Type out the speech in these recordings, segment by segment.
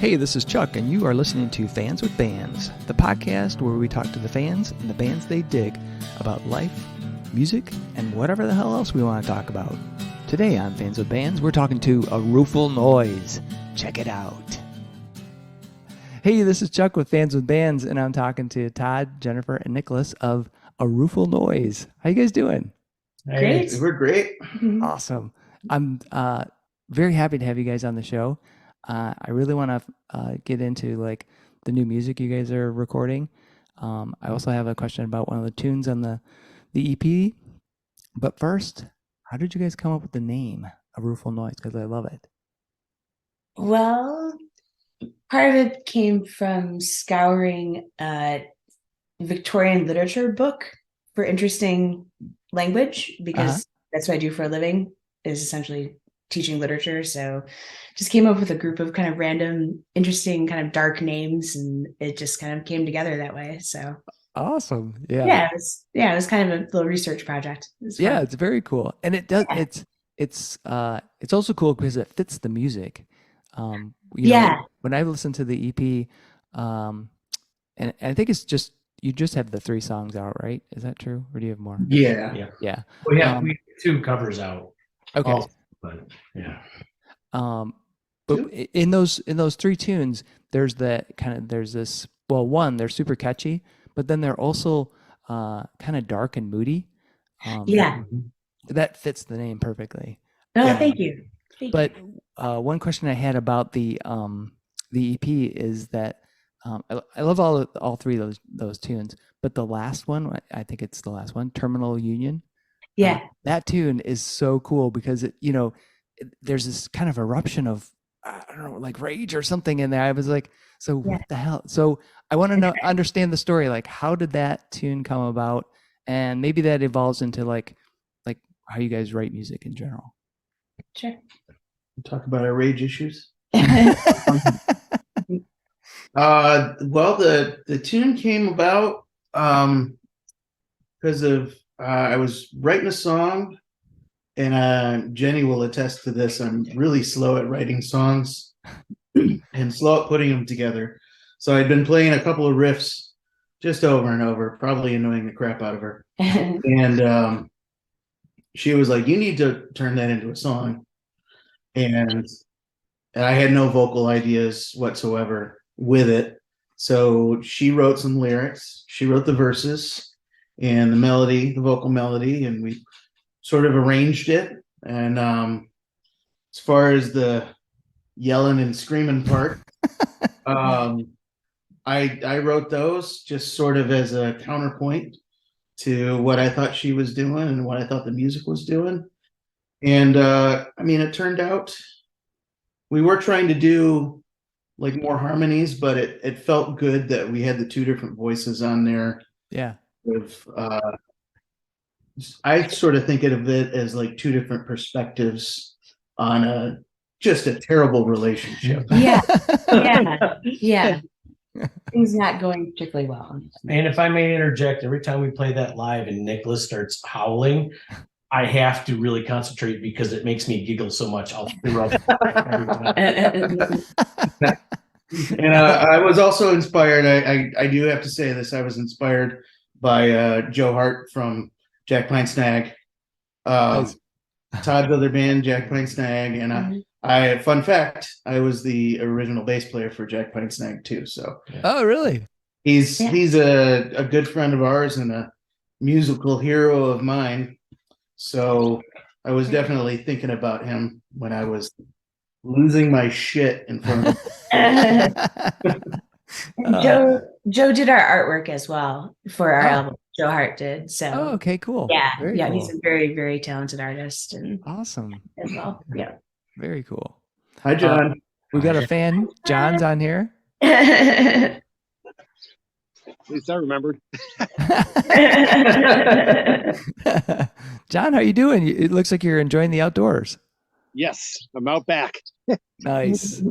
Hey, this is Chuck, and you are listening to Fans with Bands, the podcast where we talk to the fans and the bands they dig about life, music, and whatever the hell else we want to talk about. Today on Fans with Bands, we're talking to a Rueful Noise. Check it out. Hey, this is Chuck with Fans with Bands, and I'm talking to Todd, Jennifer, and Nicholas of a Rueful Noise. How you guys doing? Great. We're great. Awesome. I'm very happy to have you guys on the show. I really want to get into like the new music you guys are recording. I also have a question about one of the tunes on the EP. But first, how did you guys come up with the name, A Rueful Noise? Because I love it. Well, part of it came from scouring a Victorian literature book for interesting language, because that's what I do for a living, is essentially teaching literature. So just came up with a group of kind of random, interesting, kind of dark names, and it just kind of came together that way. So Awesome. it was kind of a little research project. Yeah, it's very cool. And it does it's also cool because it fits the music. You know, when I listen to the EP, and I think it's just you just have the 3 songs out, right? Is that true? Or do you have more? Yeah. We have 2 covers out. Okay. Also, but yeah. But in those 3 tunes, there's this, well, one, they're super catchy, but then they're also kind of dark and moody. That fits the name perfectly. Oh, thank you. But one question I had about the EP is that I love all 3 of those tunes, but the last one, I think it's the last one, Terminal Union. That tune is so cool because there's this kind of eruption of, I don't know, like rage or something in there. I was like, so what the hell? So I want to understand the story. Like, how did that tune come about? And maybe that evolves into like how you guys write music in general. Sure. Talk about our rage issues. Well, the tune came about because of I was writing a song, and Jenny will attest to this. I'm really slow at writing songs and slow at putting them together. So I'd been playing a couple of riffs just over and over, probably annoying the crap out of her. And she was like, "You need to turn that into a song." And I had no vocal ideas whatsoever with it. So she wrote some lyrics. She wrote the verses and the melody, the vocal melody, and we sort of arranged it. And as far as the yelling and screaming part, I wrote those just sort of as a counterpoint to what I thought she was doing and what I thought the music was doing. And it turned out we were trying to do like more harmonies, but it felt good that we had the 2 different voices on there. Yeah. With I sort of think of it as like 2 different perspectives on just a terrible relationship. Yeah. Things not going particularly well. And if I may interject, every time we play that live and Nicholas starts howling, I have to really concentrate because it makes me giggle so much. I'll throw up every time. And I was also inspired. I do have to say this. I was inspired by Joe Hart from Jack Pine Snag, Todd's other band, Jack Pine Snag, and fun fact, I was the original bass player for Jack Pine Snag too. So, oh, really? He's a good friend of ours and a musical hero of mine. So I was definitely thinking about him when I was losing my shit in front of him. Joe did our artwork as well for our album. Joe Hart did. So okay, cool. Very cool. He's a very, very talented artist and awesome as well. Yeah. Very cool. Hi, John. We got a fan. John's on here. At least I remembered. John, how you doing? It looks like you're enjoying the outdoors. Yes, I'm out back. Nice.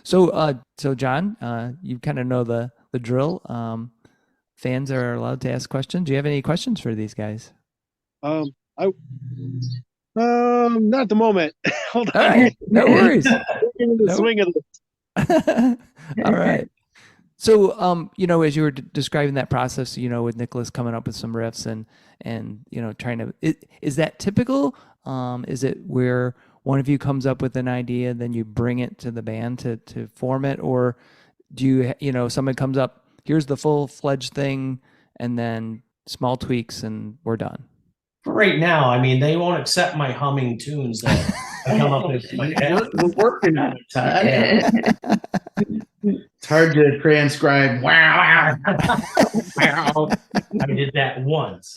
So John, you kind of know the drill. Fans are allowed to ask questions. Do you have any questions for these guys? Not at the moment. Hold on. All right. No worries. Swing of this. All right. So, as you were describing that process, with Nicholas coming up with some riffs and trying to, is that typical? Is it where one of you comes up with an idea, then you bring it to the band to form it, or do someone comes up, here's the full-fledged thing, and then small tweaks, and we're done? For right now, I mean, they won't accept my humming tunes that I come up with. We're working on it, Todd. Yeah. It's hard to transcribe. Wow. I did that once.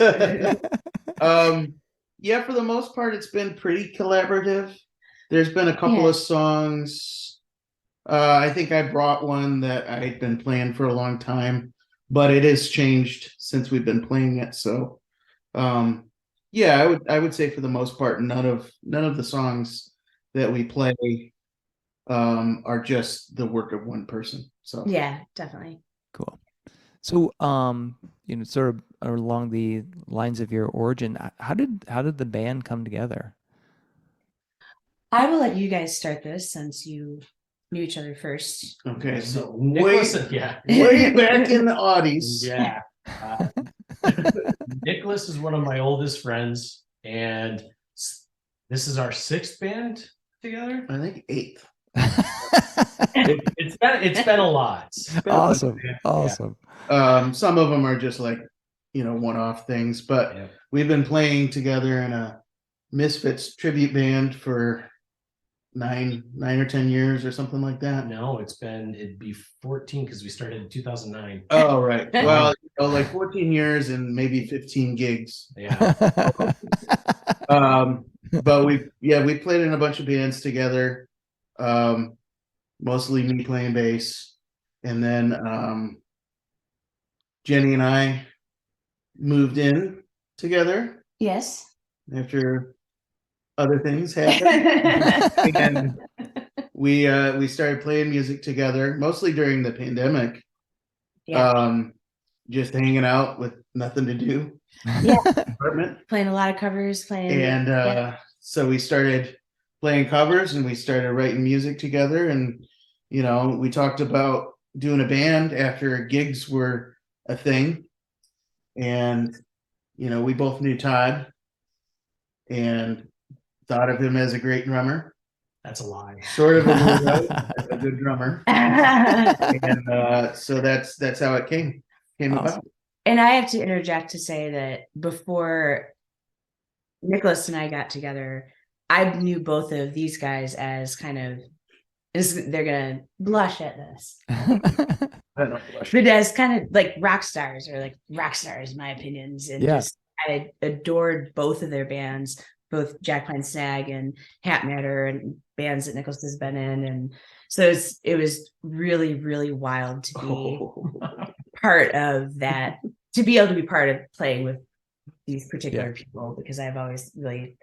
Yeah, for the most part, it's been pretty collaborative. There's been a couple Yeah. of songs. I think I brought one that I'd been playing for a long time, but it has changed since we've been playing it. So, yeah, I would say for the most part, none of the songs that we play are just the work of one person. So Yeah, definitely. Cool. So, sort of along the lines of your origin, how did the band come together? I will let you guys start this since you knew each other first. okay, So so Nicholas, way, yeah, way back in the Audis. yeah. Nicholas is one of my oldest friends, and this is our 6th band together. I think 8th. It's been a lot. Awesome. Yeah. Awesome. Some of them are just like, one-off things, but Yeah. we've been playing together in a Misfits tribute band for 9 or 10 years or something like that. No, it'd be 14 because we started in 2009. Oh, right. Well, like 14 years and maybe 15 gigs. Yeah. But we played in a bunch of bands together. Mostly me playing bass. And then Jenny and I moved in together Yes. after other things happened. And we started playing music together, mostly during the pandemic. Yeah. Just hanging out with nothing to do. Yeah. Apartment. Playing a lot of covers, And so we started playing covers and we started writing music together. And we talked about doing a band after gigs were a thing. And we both knew Todd and thought of him as a great drummer. That's a lie. Sort of a good drummer. And so that's how it came Awesome. about. And I have to interject to say that before Nicholas and I got together, I knew both of these guys as kind of, they're gonna blush at this, but as kind of like rock stars, in my opinions, and Yeah. just I adored both of their bands, both Jack Pine Snag and Hat Matter, and bands that Nicholas has been in, and so it was really, really wild to be part of that, to be able to be part of playing with these particular people, because I've always really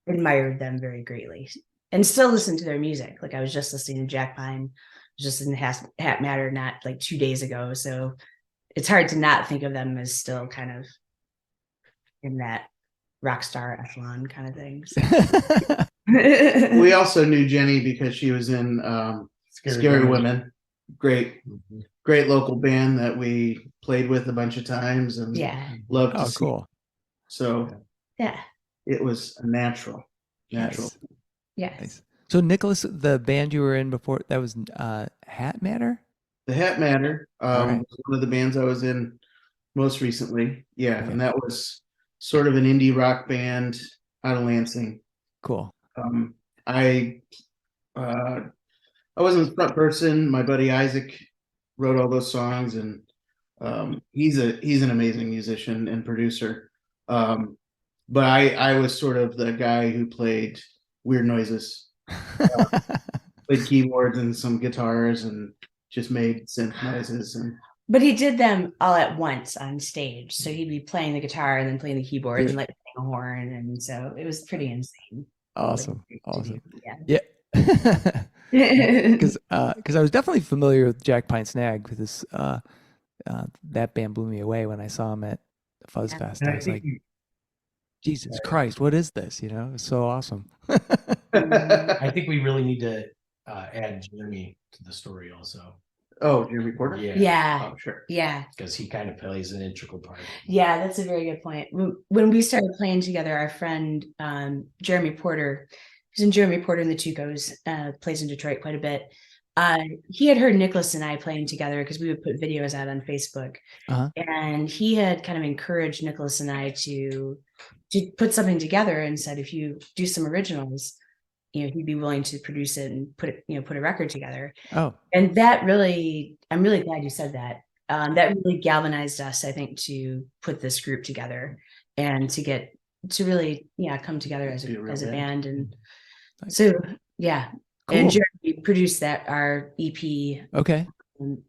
admired them very greatly and still listen to their music. Like I was just listening to Jack Pine, just in Hat Matter not like 2 days ago, so it's hard to not think of them as still kind of in that rock star echelon kind of thing. We also knew Jenny because she was in Scary Women. Great local band that we played with a bunch of times and loved to see. Cool. So yeah, it was a natural. yes. Nice. So Nicholas, the band you were in before, that was Hat Matter? The Hat Matter right. was one of the bands I was in most recently. Yeah, and that was sort of an indie rock band out of Lansing. Cool. I wasn't the front person. My buddy Isaac wrote all those songs, and he's an amazing musician and producer. But I was sort of the guy who played weird noises, played keyboards and some guitars, and just made synth noises. But he did them all at once on stage. So he'd be playing the guitar and then playing the keyboard and like playing a horn, and so it was pretty insane. Awesome. Yeah. Because I was definitely familiar with Jack Pine Snag, because that band blew me away when I saw him at Fuzz Fest. I was like, Jesus Christ, what is this? It was so awesome. I think we really need to add Jeremy to the story also. Oh, Jeremy Porter? Yeah. Oh, sure. Yeah. Because he kind of plays an integral part. Yeah, that's a very good point. When we started playing together, our friend Jeremy Porter, who's in Jeremy Porter and the Tucos, plays in Detroit quite a bit. He had heard Nicholas and I playing together because we would put videos out on Facebook, and he had kind of encouraged Nicholas and I to put something together and said, if you do some originals, he'd be willing to produce it and put a record together. Oh, and that really, I'm really glad you said that. That really galvanized us, I think, to put this group together and to really come together as a band. And so yeah, cool. And Jeremy produced our EP. Okay.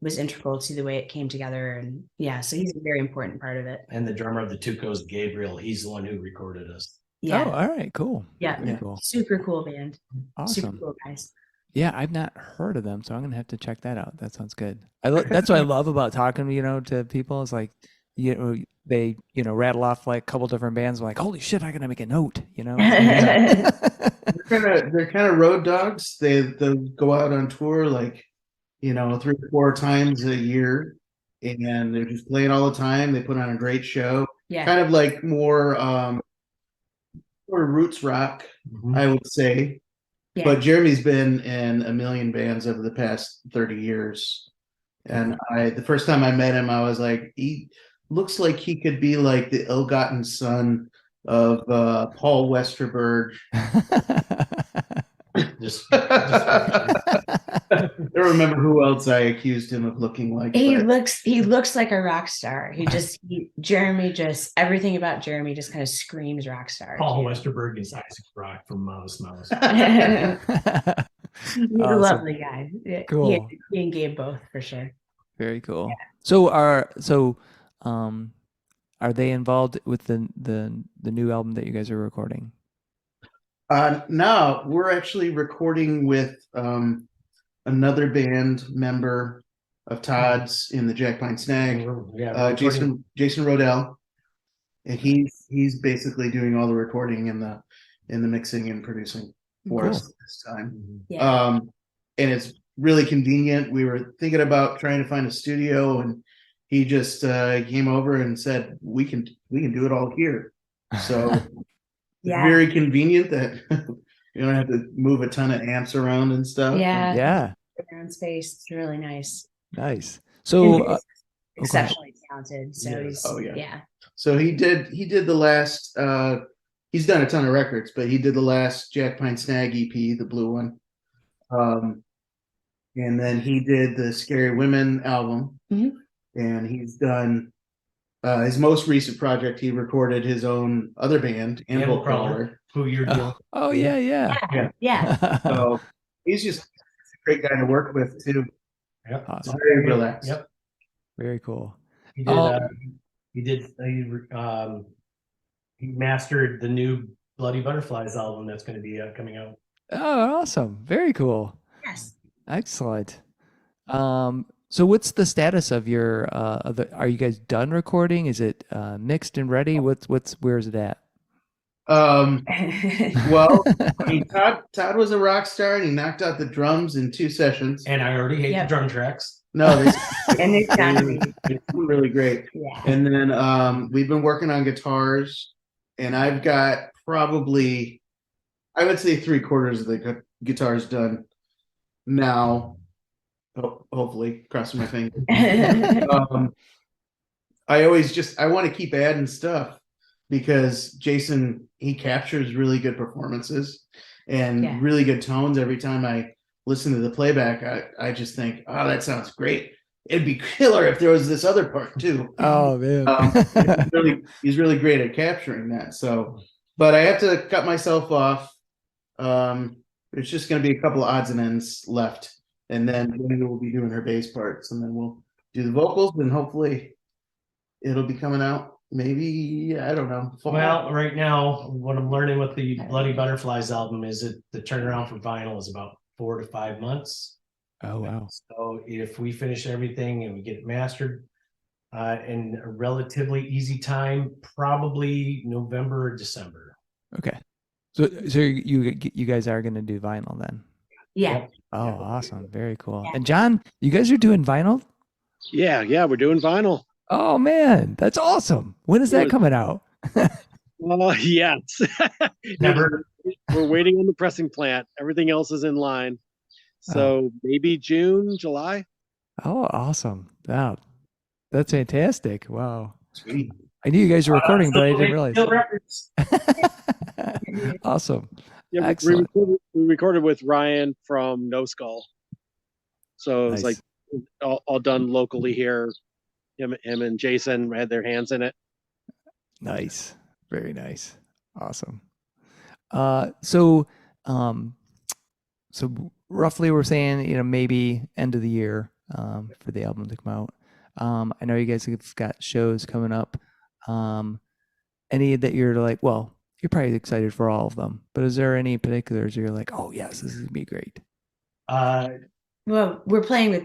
Was integral to the way it came together, and so he's a very important part of it. And the drummer of the Tucos, Gabriel, he's the one who recorded us. Yeah. Oh, all right, cool. Yeah. Cool. Super cool band. Awesome. Super cool guys. Yeah, I've not heard of them, so I'm gonna have to check that out. That sounds good. That's what I love about talking, to people. It's like, they, rattle off like a couple different bands. I'm like, holy shit, I gotta make a note. They're kind of road dogs. They'll go out on tour like 3 or 4 times a year, and they're just playing all the time. They put on a great show. Yeah. Kind of like more roots rock, I would say. Yeah. But Jeremy's been in a million bands over the past 30 years. And the first time I met him, I was like, he looks like he could be like the ill-gotten son of Paul Westerberg. I don't remember who else I accused him of looking like. He looks like a rock star. Everything about Jeremy just kind of screams rock star. Paul Westerberg is Isaac Brock from Mouse. He's a lovely guy. Cool. He and Gabe both, for sure. Very cool. Yeah. So are they involved with the new album that you guys are recording? No, we're actually recording with another band member of Todd's in the Jack Pine Snag, Jason Rodell, and he's basically doing all the recording in the mixing and producing for us this time. Yeah. And it's really convenient. We were thinking about trying to find a studio, and he just came over and said we can do it all here. So very convenient that you don't have to move a ton of amps around and stuff. Yeah. Around space. It's really nice. Nice. So exceptionally talented. So So he did the last he's done a ton of records, but he did the last Jack Pine Snag EP, the blue one. And then he did the Scary Women album. And he's done his most recent project. He recorded his own other band, Animal Crawler, who you're doing. Oh yeah. So he's just a great guy to work with too. Yep. Awesome. Very relaxed. Yep. Very cool. He mastered the new Bloody Butterflies album that's going to be coming out. Oh, awesome. Very cool. Yes. Excellent. So what's the status of your are you guys done recording? Is it mixed and ready? Where's it at? Well, I mean, Todd was a rock star, and he knocked out the drums in 2 sessions. And I already hate the drum tracks. No, they sound really great. Yeah. And then we've been working on guitars, and I've got probably, I would say 3/4 of the guitars done now. Hopefully, crossing my fingers. I want to keep adding stuff because Jason, he captures really good performances and really good tones every time I listen to the playback. I just think, oh, that sounds great. It'd be killer if there was this other part too. Oh man. He's really great at capturing that. So, but I have to cut myself off. There's just going to be a couple of odds and ends left. And then we'll be doing her bass parts, and then we'll do the vocals, and hopefully it'll be coming out. Maybe, I don't know. Fall. Well, right now, what I'm learning with the Bloody Butterflies album is that the turnaround for vinyl is about 4 to 5 months. Oh wow! So if we finish everything and we get it mastered in a relatively easy time, probably November or December. Okay, so you guys are going to do vinyl then? Yeah. Oh, Yeah. awesome. Very cool. Yeah. And John, you guys are doing vinyl? Yeah, we're doing vinyl. Oh man, that's awesome. When is that Good. coming out? Yes. Never. We're waiting on the pressing plant. Everything else is in line. Oh. So maybe June, July. Oh, awesome. Wow. That's fantastic. Wow. Sweet. I knew you guys were recording, but I didn't realize. Still records. Awesome. Yeah, Excellent. we recorded with Ryan from No Skull. So it's Nice. like all done locally here. Him and Jason had their hands in it. Nice. Very nice. Awesome. So roughly we're saying, maybe end of the year for the album to come out. I know you guys have got shows coming up. Any that you're like, well, you're probably excited for all of them, but is there any particulars you're like, oh yes, this is gonna be great? Well, we're playing with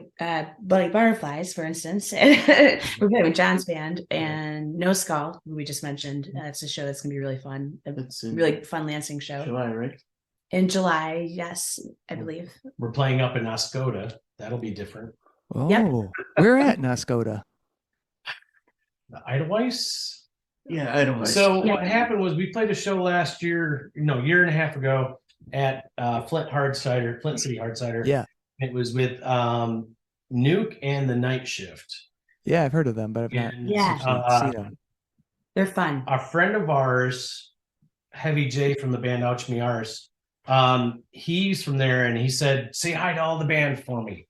Bloody Butterflies, for instance. We're playing with John's band and No Skull, who we just mentioned. It's a show that's gonna be really fun. A That's in really fun Lansing show. July, right? In July, yes, I believe. We're playing up in Oscoda. That'll be different. Oh, Yep. we're at Nascoda. The Edelweiss. Yeah, I don't. So Yeah. what happened was we played a show last year, year and a half ago at Flint City Hard Cider. Yeah. It was with Nuke and the Night Shift. Yeah, I've heard of them, but I've not And, Yeah. actually seen them. They're fun. a friend of ours, Heavy J from the band Ouch Me Ars, he's from there, and he said, "Say hi to all the band for me."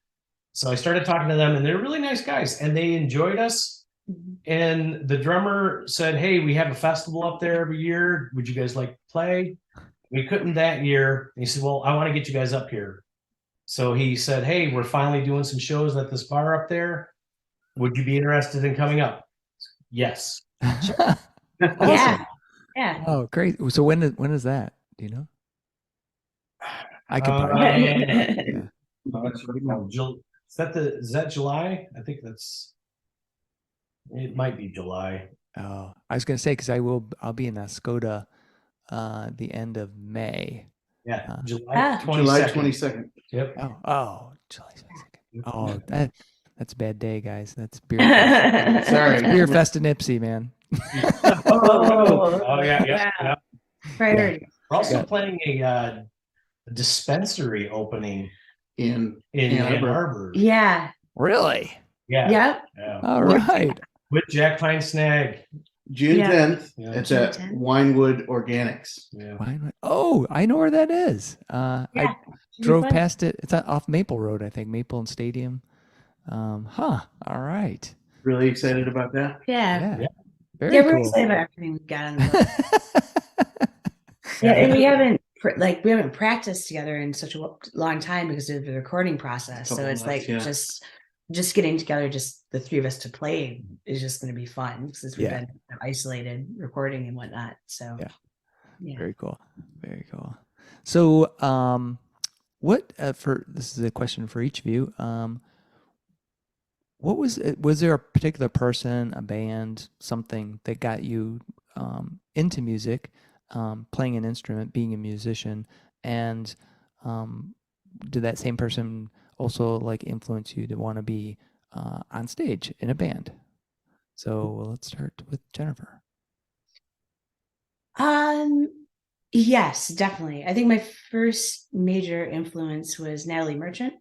So I started talking to them, and they're really nice guys, and they enjoyed us. And the drummer said, "Hey, we have a festival up there every year. Would you guys like to play?" We couldn't that year. And he said, "Well, I want to get you guys up here." So he said, "Hey, we're finally doing some shows at this bar up there. Would you be interested in coming up?" Yes. Awesome. Yeah. Yeah. Oh, great. So when is that? Do you know? I could Uh, probably. Yeah. Is that July? I think it might be July. Oh, I was gonna say because I'll be in Nascoda the end of May. Yeah, July Ah. 22nd. July 22nd. Yep. Oh, July 22nd. Oh, that's a bad day, guys. That's beer. Fest. Sorry. It's beer fest in Ipsy, man. Oh yeah, yeah, Wow. yeah. Priority. We're also Yeah. planning a dispensary opening In in Ann Ann Arbor. Arbor. Really? Yeah. Yep. Yeah. All right. With Jack Pine Snag. June Yeah. 10th. Yeah. It's June at 10th. Winewood Organics. Yeah. Oh, I know where that is. Yeah. I Should be drove fun. past it. It's off Maple Road, I think. Maple and Stadium. All right. Really excited about that. Yeah. Yeah. Very Yeah, we're cool. excited about everything we've got on the book. Yeah, and we haven't practiced together in such a long time because of the recording process. So Couple it's months, like yeah. just getting together, just the three of us to play is just going to be fun since we've Yeah. been isolated recording and whatnot. So yeah. Very cool. Very cool. So, what this is a question for each of you. What was there a particular person, a band, something that got you into music, playing an instrument, being a musician, and did that same person also like influence you to want to be on stage in a band? So let's start with Jennifer. Yes, definitely. I think my first major influence was Natalie Merchant.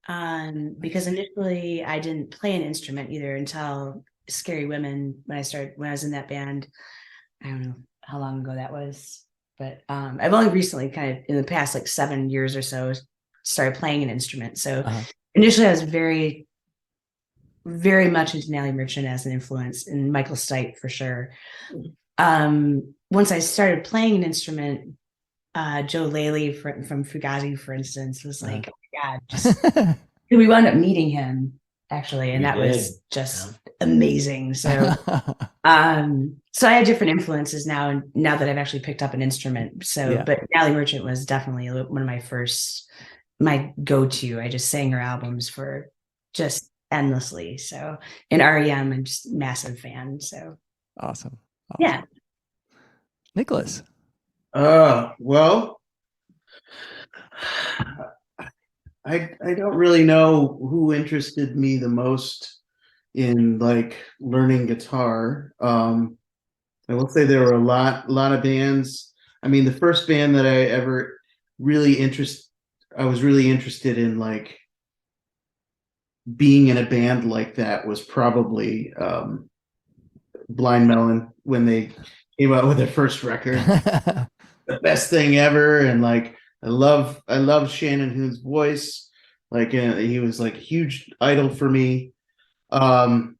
Because initially I didn't play an instrument either until Scary Women when I was in that band. I don't know how long ago that was, but I've only recently kind of in the past like 7 years or so started playing an instrument. So initially I was very, very much into Natalie Merchant as an influence and Michael Stipe for sure. Once I started playing an instrument, Joe Laley from Fugazi, for instance, was like, "Oh my God!" Just we wound up meeting him actually, and that was just amazing. So, so I had different influences now that I've actually picked up an instrument. So, but Natalie Merchant was definitely one of my go-to. I just sang her albums for just endlessly. So, in REM, I'm just a massive fan. So, awesome. Yeah, Nicholas. Well, I don't really know who interested me the most in like learning guitar. I will say there were a lot of bands. I mean, the first band that I ever really I was really interested in like being in a band like that was probably Blind Melon when they came out with their first record. The best thing ever, and like I love Shannon Hoon's voice. Like he was like a huge idol for me. Um,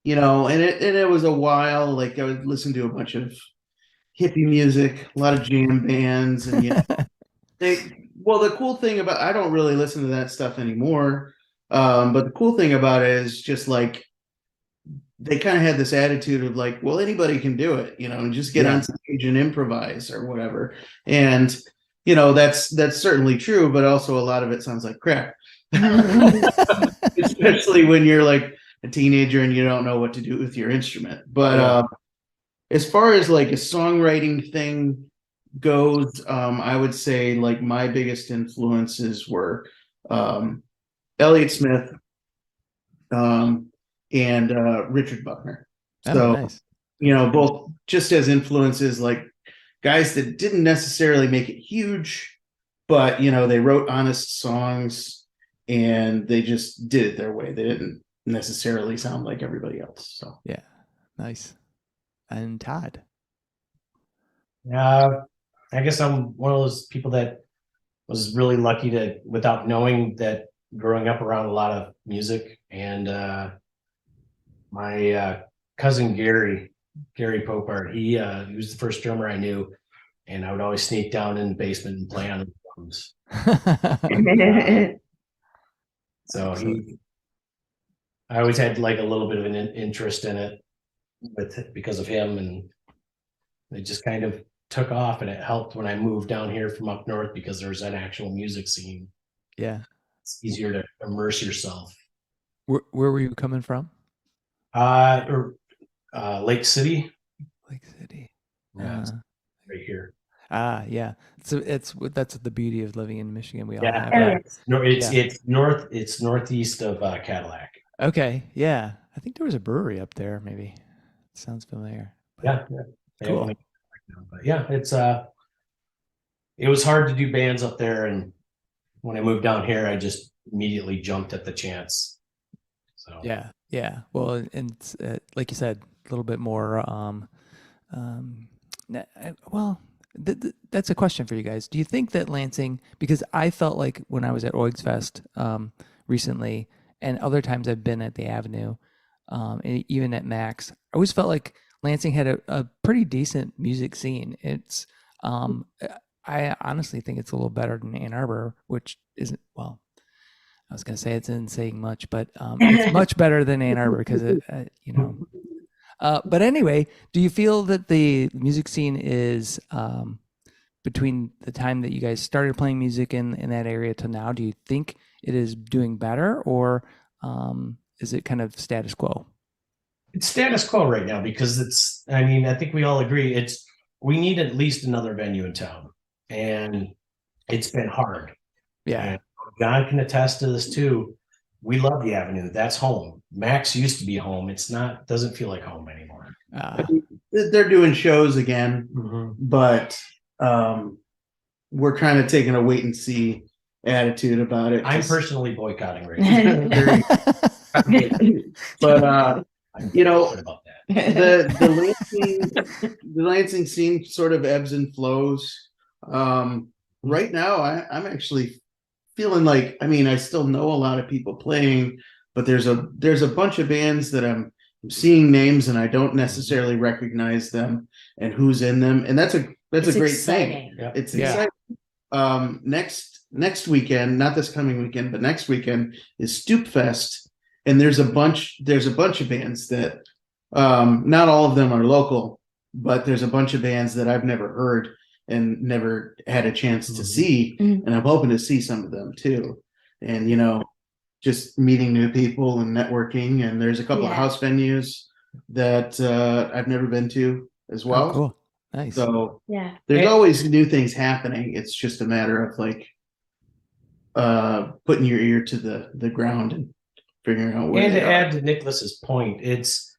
and it was a while. Like I would listen to a bunch of hippie music, a lot of jam bands, and the cool thing about I don't really listen to that stuff anymore. But the cool thing about it is just like they kind of had this attitude of like, well, anybody can do it, and just get Yeah. on stage and improvise or whatever. And that's certainly true, but also a lot of it sounds like crap, especially when you're like a teenager and you don't know what to do with your instrument. But Yeah. as far as like a songwriting thing goes, I would say like my biggest influences were Elliott Smith, and Richard Buckner. Oh, So, nice. both just as influences, like guys that didn't necessarily make it huge, but they wrote honest songs and they just did it their way. They didn't necessarily sound like everybody else. So, Yeah, nice. And Todd. I guess I'm one of those people that was really lucky to, without knowing that, growing up around a lot of music. And my cousin Gary Popart, he was the first drummer I knew, and I would always sneak down in the basement and play on the drums. So I always had like a little bit of an interest in it because of him, and it just kind of took off, and it helped when I moved down here from up north because there's an actual music scene. Yeah. It's easier to immerse yourself. Where were you coming from? Lake City. Lake City. Yeah, right here. Yeah. So that's the beauty of living in Michigan. We all Yeah, have yeah. that. No, it's northeast of Cadillac. Okay. Yeah. I think there was a brewery up there, maybe. Sounds familiar. But Yeah. Cool. But yeah, it was hard to do bands up there, and when I moved down here, I just immediately jumped at the chance. So Yeah. Yeah. Well, and it's, like you said, a little bit more. Well, that's a question for you guys. Do you think that Lansing? Because I felt like when I was at Oigs Fest recently, and other times I've been at the Avenue, and even at Max, I always felt like Lansing had a pretty decent music scene. It's I honestly think it's a little better than Ann Arbor, which isn't, well, I was going to say it's isn't saying much, but it's much better than Ann Arbor because but anyway, do you feel that the music scene is between the time that you guys started playing music in that area to now? Do you think it is doing better, or is it kind of status quo? it's status quo right now because I think we all agree we need at least another venue in town, and it's been hard. Yeah. And John can attest to this too. We love the Avenue. That's home. Max used to be home. Doesn't feel like home anymore. they're doing shows again, but we're kind of taking a wait and see attitude about it. I'm personally boycotting right now. But I'm about that. the Lansing scene sort of ebbs and flows. Right now, I'm actually feeling like, I still know a lot of people playing, but there's a bunch of bands that I'm seeing names and I don't necessarily recognize them and who's in them, and that's a great thing. Yeah. It's Yeah. exciting. Next weekend, not this coming weekend, but next weekend is Stoop Fest, and there's a bunch of bands that not all of them are local, but there's a bunch of bands that I've never heard and never had a chance to see, and I'm hoping to see some of them too. And just meeting new people and networking, and there's a couple of house venues that I've never been to as well. Oh, cool. Nice. So there's always new things happening. It's just a matter of like putting your ear to the ground and figuring out where And they to are. add to Nicholas's point, it's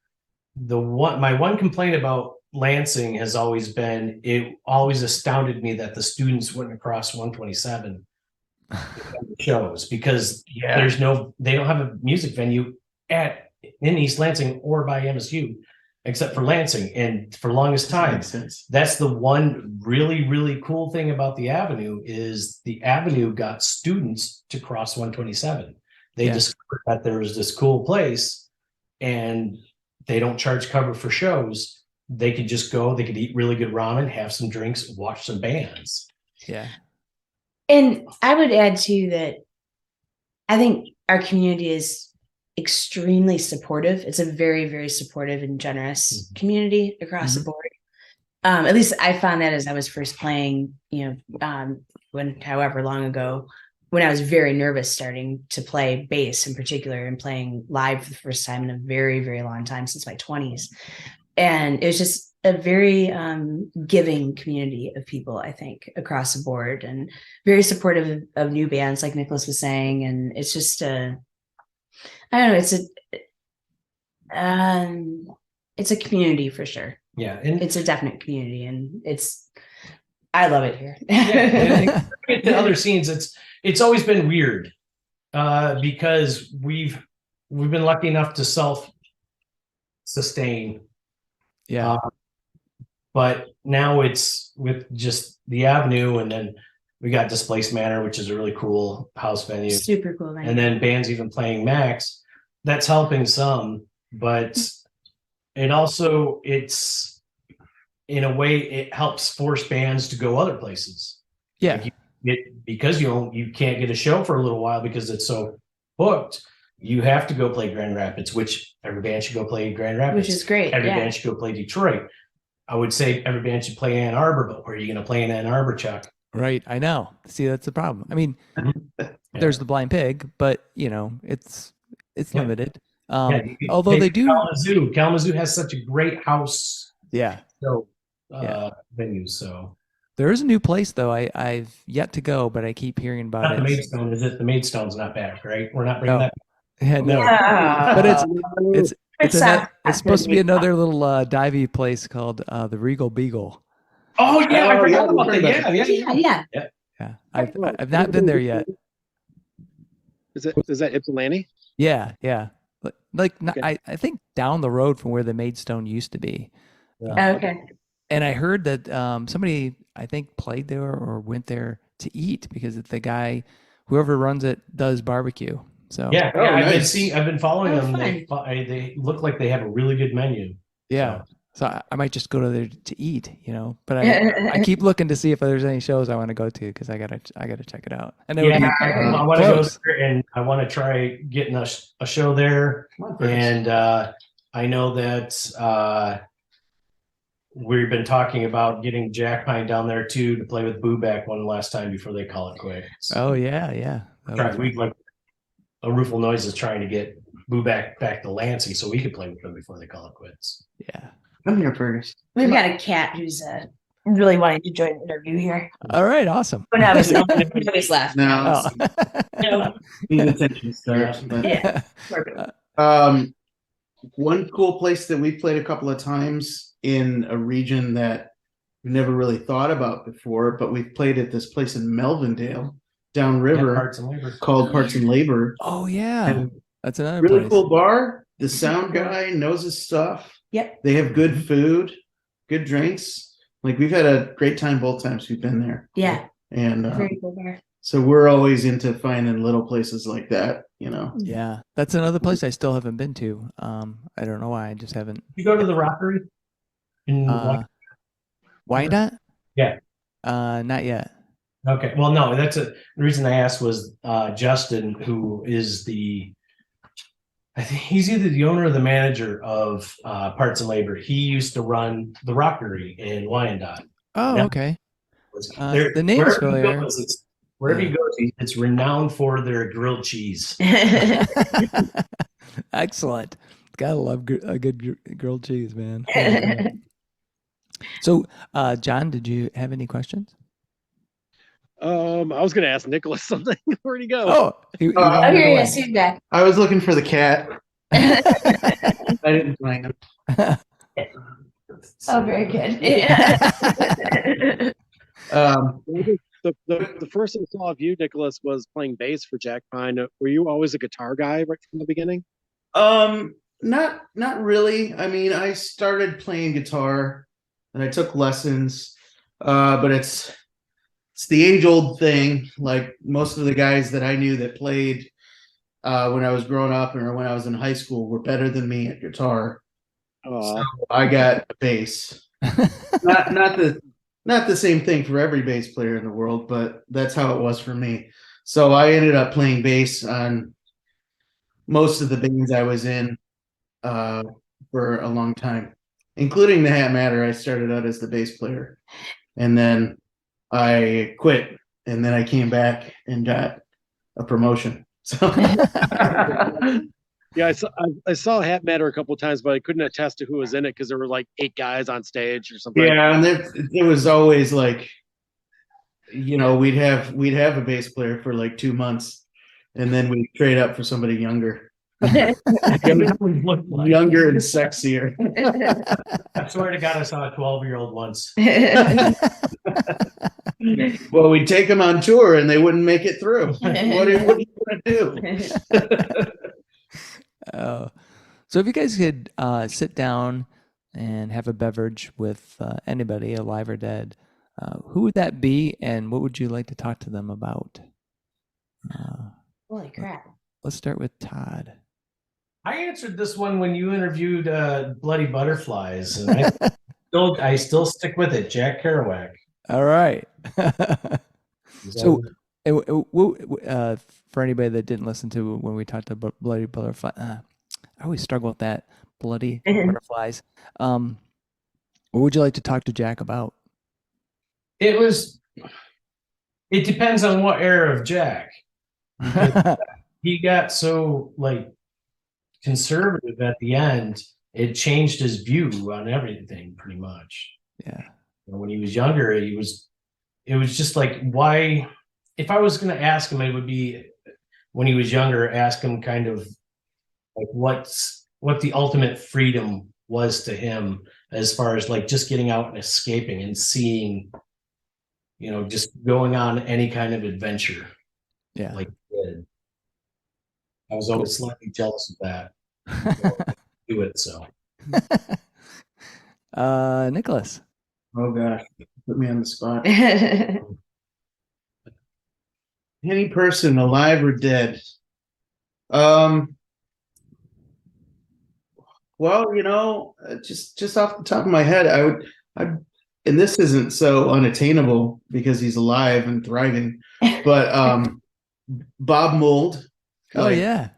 my one complaint about Lansing has always been it always astounded me that the students wouldn't cross 127 shows because Yeah. they don't have a music venue in East Lansing or by MSU except for Lansing. And for longest time, Makes sense. that's the one really, really cool thing about the Avenue is the Avenue got students to cross 127. They Yeah. discovered that there was this cool place and they don't charge cover for shows. They could just go, they could eat really good ramen, have some drinks, watch some bands. Yeah. And I would add too that I think our community is extremely supportive. It's a very, very supportive and generous community across the board. At least I found that as I was first playing, when however long ago, when I was very nervous starting to play bass in particular and playing live for the first time in a very, very long time since my 20s. And it was just a very giving community of people, I think, across the board, and very supportive of new bands, like Nicholas was saying. And it's just I don't know, it's a community for sure. Yeah. And It's a definite community, and I love it here. yeah, and to other scenes, it's always been weird because we've been lucky enough to self-sustain. Yeah. But now it's with just the Avenue, and then we got Displaced Manor, which is a really cool house venue. Super cool, man. And then bands even playing Max. That's helping some, but it's in a way it helps force bands to go other places. Yeah. Because you can't get a show for a little while because it's so booked. You have to go play Grand Rapids, which every band should go play Grand Rapids. Which is great. Every yeah. band should go play Detroit. I would say every band should play Ann Arbor, but where are you going to play in Ann Arbor, Chuck? Right. I know. See, that's the problem. I mean, there's the Blind Pig, but it's limited. Although they do. Kalamazoo has such a great house. Yeah. Venue. So there is a new place though. I've yet to go, but I keep hearing about not it. The Maidstone, is it? The Maidstone's not bad, right? We're not bringing that. Yeah, no. Yeah. But it's supposed to be good. another little divey place called the Regal Beagle. Oh yeah, I forgot yeah, about that. Yeah. Yeah. I've not been there yet. Is that Ypsilanti? Yeah, yeah. Like Okay. I think down the road from where the Maidstone used to be. Okay. And I heard that somebody I think played there or went there to eat because the guy, whoever runs it, does barbecue. So Yeah, Oh, I've nice. been following Oh, them. fun. They look like they have a really good menu. yeah. So I might just go to there to eat, But I keep looking to see if there's any shows I want to go to because I gotta check it out. And it would Yeah, be I want to go close. there and I want to try getting a show there. And I know that we've been talking about getting Jack Pine down there too to play with Booback one last time before they call it quit. Oh yeah, yeah. We like a Rueful Noise is trying to get Booback back to Lansing so we could play with them before they call it quits. Yeah. Come here, Fergus. We've got a cat who's really wanting to join the interview here. All right, awesome. But now he's laughing. Now, Oh. he's attention starts. But, Yeah. one cool place that we played a couple of times in a region that we never really thought about before, but we've played at this place in Melvindale, downriver, Parts and Labor. called Parts and Labor. Oh yeah. And That's another really place. cool bar. The sound guy knows his stuff. Yep. They have good food, good drinks. Like we've had a great time both times we've been there. Yeah. And Very cool bar. so we're always into finding little places like that, Yeah. That's another place I still haven't been to. I don't know why. I just haven't. You go to the Rockery? Why not? Yeah. Not yet. Okay. Well, no, the reason I asked was Justin, who is I think he's either the owner or the manager of Parts and Labor. He used to run the Rockery in Wyandotte. Oh, Yeah. okay. The name is familiar. Wherever you go, it's renowned for their grilled cheese. Excellent. Gotta love a good grilled cheese, man. So, John, did you have any questions? I was going to ask Nicholas something. Where'd he go? Oh, he Oh, ran Oh, here he away. is. He's back. I was looking for the cat. I didn't find him. Oh, very good. Yeah. The first I saw of you, Nicholas, was playing bass for Jack Pine. Were you always a guitar guy right from the beginning? Not really. I mean, I started playing guitar and I took lessons. But it's the age-old thing. Like most of the guys that I knew that played when I was growing up or when I was in high school were better than me at guitar. So I got a bass. Not the same thing for every bass player in the world, but that's how it was for me. So I ended up playing bass on most of the bands I was in for a long time, including the Hat Matter. I started out as the bass player, and then I quit, and then I came back and got a promotion. So Yeah, I saw Hat Matter a couple of times, but I couldn't attest to who was in it because there were like 8 guys on stage or something. yeah, and it was always like, we'd have a bass player for like 2 months, and then we'd trade up for somebody younger. Younger and sexier. I swear to God, I saw a 12-year-old once. Well, we'd take them on tour and they wouldn't make it through. What do you want to do? So if you guys could sit down and have a beverage with anybody, alive or dead, who would that be, and what would you like to talk to them about? Holy crap. Let's start with Todd. I answered this one when you interviewed Bloody Butterflies, and I still stick with it. Jack Kerouac. All right. So, for anybody that didn't listen to when we talked about Bloody Butterfly, I always struggle with that. Bloody Butterflies. What would you like to talk to Jack about? It depends on what era of Jack. He got so conservative at the end, it changed his view on everything pretty much. Yeah. When he was younger, it was just like, why, if I was going to ask him, it would be when he was younger, ask him kind of like what the ultimate freedom was to him, as far as like just getting out and escaping and seeing, just going on any kind of adventure. Yeah. Like he did. I was always slightly jealous of that. Do it so. Nicholas. Oh gosh, put me on the spot. Any person, alive or dead. Well, just off the top of my head, and this isn't so unattainable because he's alive and thriving, but Bob Mould. Oh yeah.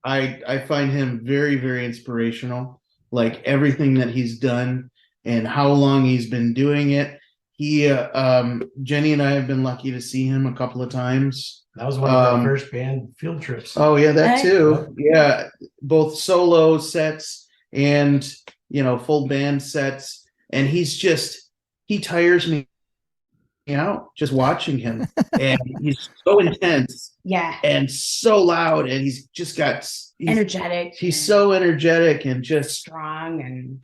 I find him very, very inspirational. Like everything that he's done and how long he's been doing it. Jenny and I have been lucky to see him a couple of times. That was one of our first band field trips. Oh yeah, that too. Yeah, both solo sets and full band sets. And he tires me out just watching him. And he's so intense. Yeah. And so loud, and he's energetic. He's so energetic and just strong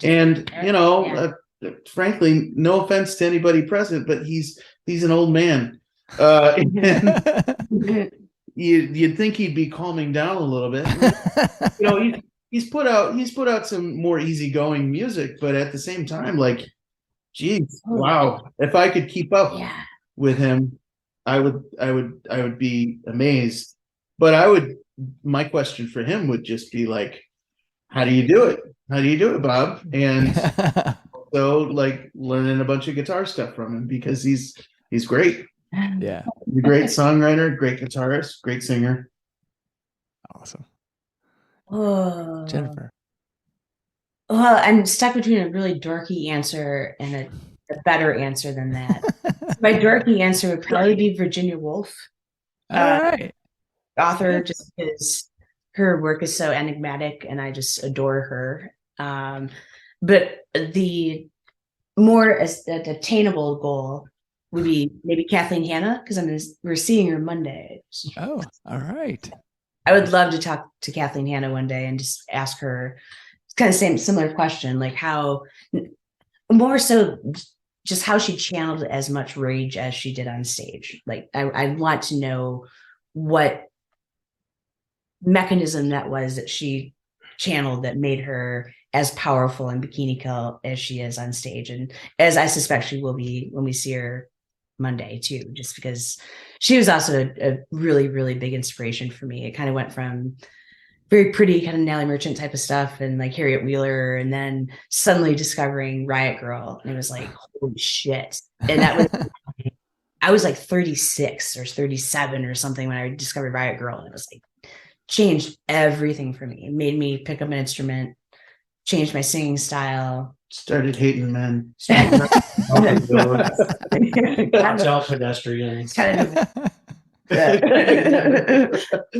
frankly, no offense to anybody present, but he's an old man. You'd think he'd be calming down a little bit. He's put out some more easygoing music, but at the same time, like, geez, wow! If I could keep up with him, I would be amazed. But my question for him would just be like, how do you do it? How do you do it, Bob? And so like learning a bunch of guitar stuff from him, because he's great. Yeah. He's a great songwriter, great guitarist, great singer. Awesome. Oh. Jennifer. Well, I'm stuck between a really dorky answer and a better answer than that. My dorky answer would probably be Virginia Woolf. All right. Author, just because her work is so enigmatic and I just adore her. But the more attainable goal would be maybe Kathleen Hanna, because we're seeing her Monday. Oh, all right. I would love to talk to Kathleen Hanna one day and just ask her kind of similar question, like how more so just how she channeled as much rage as she did on stage. Like I want to know what mechanism that was that she channeled that made her as powerful in Bikini Kill as she is on stage, and as I suspect she will be when we see her Monday too, just because she was also a really, really big inspiration for me. It kind of went from very pretty kind of Nellie Merchant type of stuff and like Harriet Wheeler, and then suddenly discovering Riot Girl, and it was like, holy shit. And that was I was like 36 or 37 or something when I discovered Riot Girl, and it was like changed everything for me. It made me pick up an instrument, changed my singing style. Started hating men. Watch out, pedestrians. Kind of,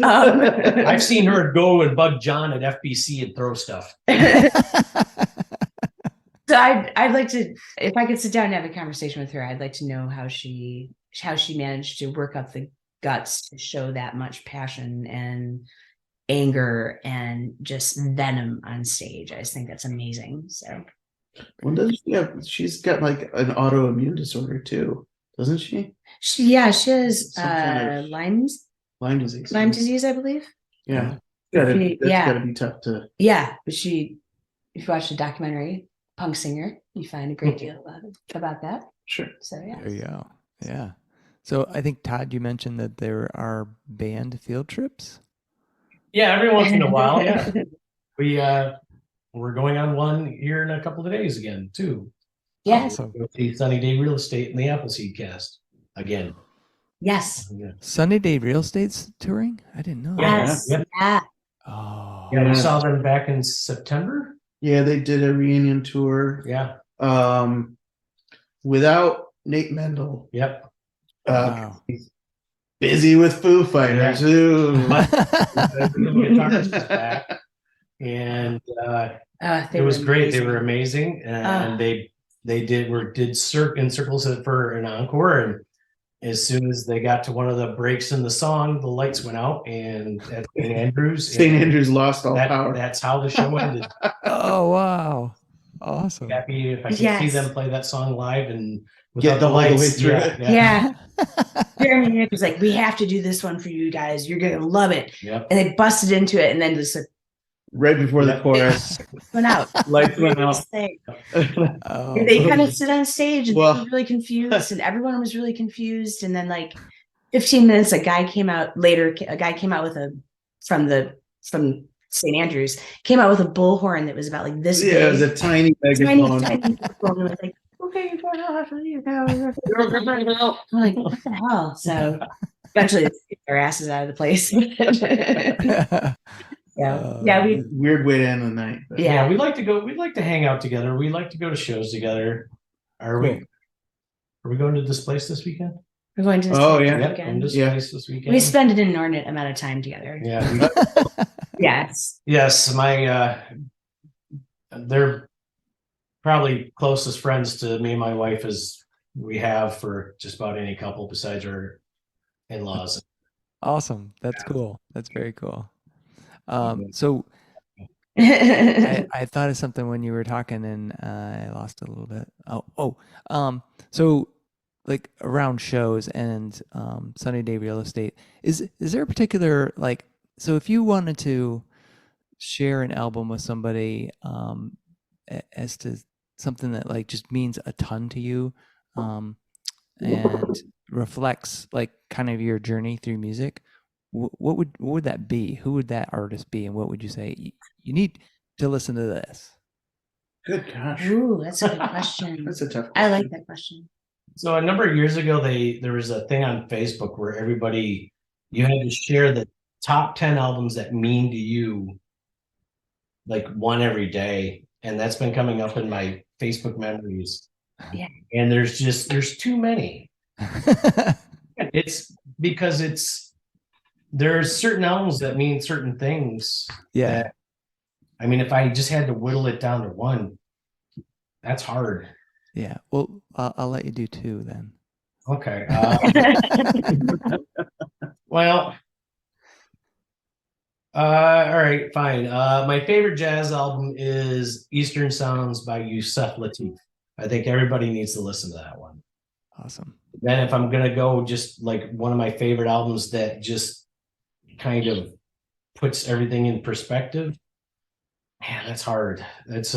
I've seen her go and bug John at FBC and throw stuff. So I'd like to, if I could sit down and have a conversation with her, I'd like to know how she managed to work up the guts to show that much passion and anger and just venom on stage. I just think that's amazing. So When does she have? She's got like an autoimmune disorder too, doesn't she? she has Some kind of Lyme disease. Lyme disease, I believe. Yeah. Yeah. That's gotta be tough to. Yeah, but if you watch the documentary Punk Singer, you find a great deal about that. Sure. So yeah. There you go. Yeah. So I think, Todd, you mentioned that there are band field trips. Yeah, every once in a while. Yeah, we're going on one here in a couple of days again too. Yes. Awesome. Go see Sunny Day Real Estate and the Appleseed Cast again. Yes. Yeah. Sunny Day Real Estate's touring? I didn't know. Yeah. Yes. Yep. Yeah. Oh. Yeah, we saw them back in September. Yeah, they did a reunion tour. Yeah. Without Nate Mendel. Yep. Wow. He's busy with Foo Fighters. Yeah. Ooh. The guitarist is back, and it was great. They were amazing, and they did circles for an encore. And as soon as they got to one of the breaks in the song, the lights went out, and at St. Andrews, St. Andrews lost all power. That's how the show ended. Oh, wow. Awesome. Happy if I can see them play that song live and Get the whole way through it. Yeah. Jeremy Nick was like, we have to do this one for you guys. You're gonna love it. Yep. And they busted into it, and then just Right before the chorus, went out. lights went out. Oh. They kind of stood on stage and Well- they were really confused, and everyone was really confused. And then, like 15 minutes, a guy came out with from St. Andrews came out with a bullhorn that was about like this Yeah, big. it was a tiny megaphone. Tiny megaphone. It was like, okay, you're going off. I'm like, what the hell? So eventually, they kicked their asses out of the place. Yeah, we Weird way to end the night. but- Yeah. we like to go. We like to hang out together. We like to go to shows together. Are we going to this place this weekend? we're going to. Oh, this yeah. Yep, weekend. going to this Yeah. place this weekend. We spend an inordinate amount of time together. Yeah. Yes. Yes, my they're probably closest friends to me and my wife as we have for just about any couple besides our in-laws. Awesome. That's cool. That's very cool. So Yeah. I thought of something when you were talking and I lost it a little bit. So like around shows and Sunny Day Real Estate, is there a particular like, so if you wanted to share an album with somebody as to something that like just means a ton to you and reflects like kind of your journey through music, what would that be? Who would that artist be, and what would you say? You need to listen to this. Good gosh. Ooh, that's a good question. That's a tough I like question. that question. So a number of years ago, there was a thing on Facebook where you had to share the top 10 albums that mean to you, like one every day. And that's been coming up in my Facebook memories. Yeah. And there's too many. It's because there's certain albums that mean certain things. Yeah. I mean, if I just had to whittle it down to one, that's hard. Yeah. Well, I'll let you do two then. Okay. Well, all right, fine. My favorite jazz album is Eastern Sounds by Yusef Lateef. I think everybody needs to listen to that one. Awesome. Then if I'm gonna go just like one of my favorite albums that just kind of puts everything in perspective, man, that's hard. That's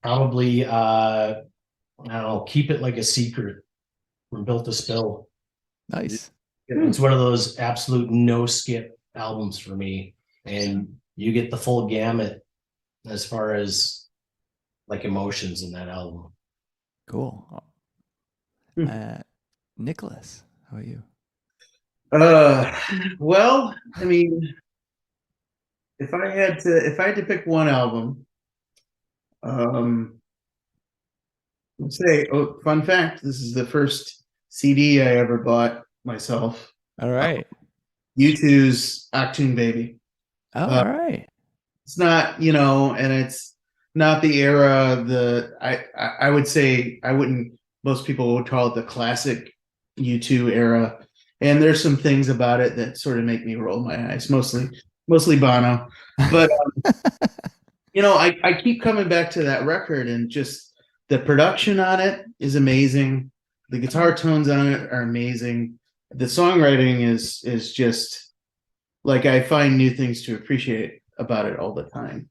probably I don't know, Keep It Like a Secret from Built to Spill. Nice. It's one of those absolute no skip albums for me. And you get the full gamut as far as like emotions in that album. Cool. Nicholas, how about you? Well, I mean, if I had to pick one album, um, let's say, oh, fun fact, this is the first CD I ever bought myself. All right. U2's Achtung Baby. Oh, Uh, all right. It's not, you know, and it's not the era. I would say I wouldn't. Most people would call it the classic U2 era, and there's some things about it that sort of make me roll my eyes. Mostly Bono, but you know, I keep coming back to that record, and just the production on it is amazing. The guitar tones on it are amazing. The songwriting is just like I find new things to appreciate about it all the time.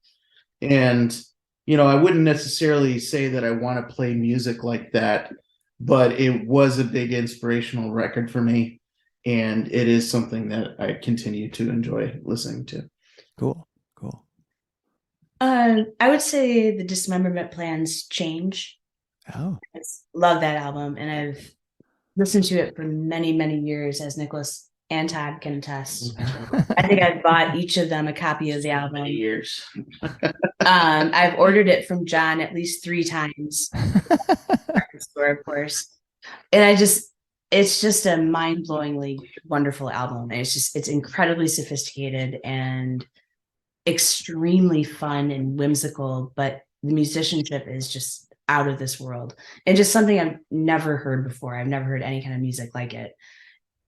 And you know, I wouldn't necessarily say that I want to play music like that, but it was a big inspirational record for me, and it is something that I continue to enjoy listening to. Cool. Cool. I would say the Dismemberment Plans Change. Oh, I love that album, and I've listened to it for many, many years, as Nicholas and Todd can attest. I think I've bought each of them a copy of the album. Many years. I've ordered it from John at least 3 times. Store, of course. And it's just a mind-blowingly wonderful album. And it's incredibly sophisticated and extremely fun and whimsical, but the musicianship is just out of this world and just something I've never heard before. I've never heard any kind of music like it.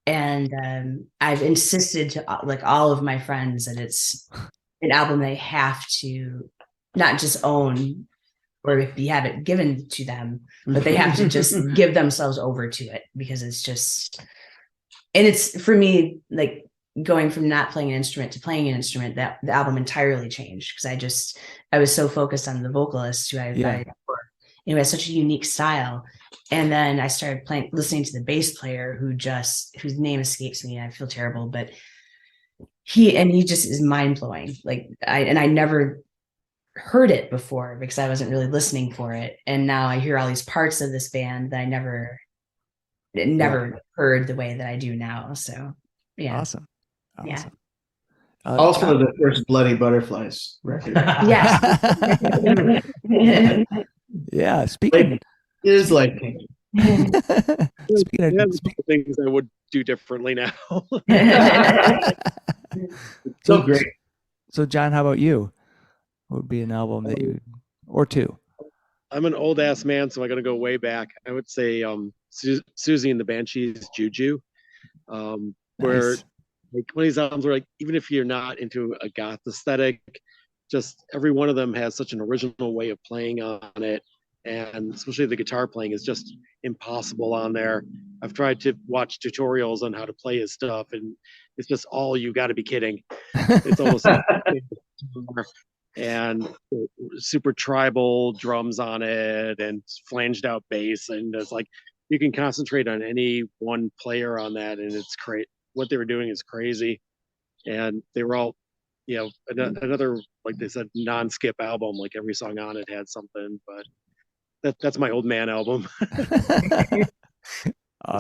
And I've insisted to like all of my friends that it's an album they have to not just own or have it given to them, but they have to just give themselves over to it, because it's just, and it's for me, like going from not playing an instrument to playing an instrument, that the album entirely changed, because I was so focused on the vocalist who who has such a unique style. And then I started listening to the bass player whose name escapes me. I feel terrible, but he just is mind blowing. Like I never heard it before because I wasn't really listening for it. And now I hear all these parts of this band that I never heard the way that I do now. So yeah. awesome. Yeah. Also, the first Bloody Butterflies record. Yes. Yeah. Speaking. It is like Speaking There's of, a couple things I would do differently now. so great. So John, how about you? What would be an album that you, or two? I'm an old ass man, so I got to go way back. I would say Susie and the Banshees, Juju, where Nice. like one of these albums where like even if you're not into a goth aesthetic, just every one of them has such an original way of playing on it, and especially the guitar playing is just impossible on there. I've tried to watch tutorials on how to play his stuff, and it's just all you got to be kidding. It's almost and super tribal drums on it and flanged out bass, and it's like you can concentrate on any one player on that, and it's great. What they were doing is crazy, and they were all, you know, another, like they said, non-skip album. Like every song on it had something. But that's my old man album. As